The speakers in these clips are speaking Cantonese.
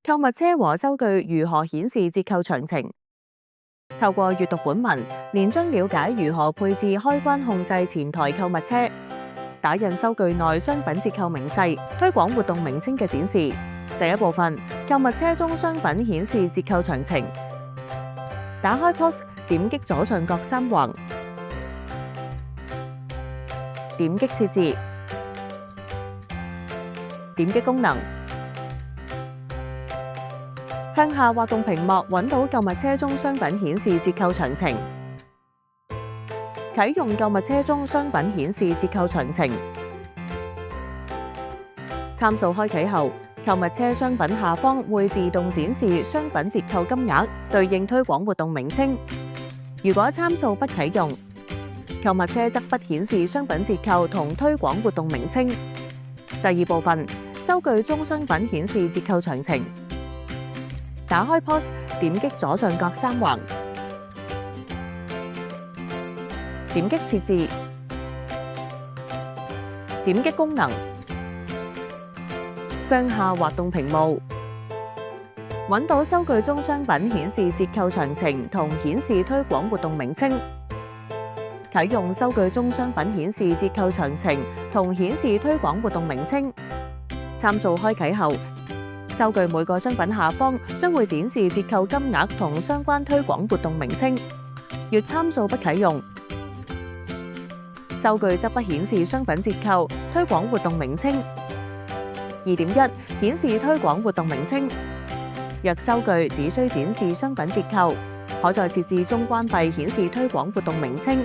購物車和收據如何顯示折扣詳情？透過閱讀本文，連將了解如何配置開關控制前台購物車，打印收據內商品折扣明細、推廣活動名稱嘅展示。第一部分，購物車中商品顯示折扣詳情。打開 POS， 點擊左上角三橫，點擊設置，點擊功能。向下滑動屏幕，揾到購物車中商品顯示折扣詳情。啟用購物車中商品顯示折扣詳情。參數開啟後，購物車商品下方會自動展示商品折扣金額，對應推廣活動名稱。如果參數不啟用，購物車則不顯示商品折扣同推廣活動名稱。第二部分，收據中商品顯示折扣詳情。打開 POS， 點擊左上角三橫，點擊設置，點擊功能，上下滑動屏幕，揾到收據中商品顯示折扣詳情同顯示推廣活動名稱。啟用收據中商品顯示折扣詳情同顯示推廣活動名稱。參數開啟後，收據每個商品下方將會展示折扣金額同相關推廣活動名稱。若參數不啟用，收據則不顯示商品折扣、推廣活動名稱。2.1 顯示推廣活動名稱。若收據只需展示商品折扣，可在設置中關閉顯示推廣活動名稱。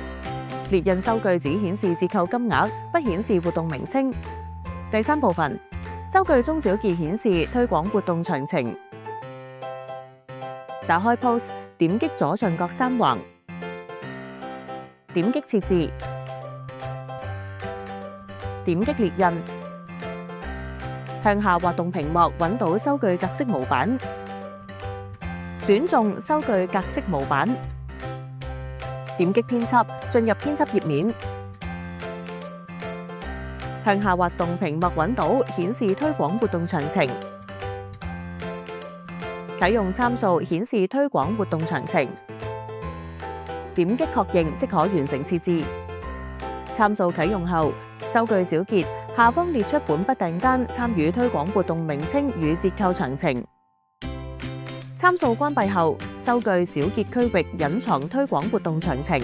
列印收據只顯示折扣金額，不顯示活動名稱。第三部分，收據中小結顯示推廣活動詳情。打開 POS， 點擊左上角三橫，點擊設置，點擊列印。向下滑動屏幕，揾到收據格式模板，選中收據格式模板，點擊編輯，進入編輯頁面。向下滑動屏幕，揾到顯示推廣活動詳情。啟用參數顯示推廣活動詳情。點擊確認即可完成設置。參數啟用後，收據小結下方列出本筆訂單參與推廣活動名稱與折扣詳情。參數關閉後，收據小結區域隱藏推廣活動詳情。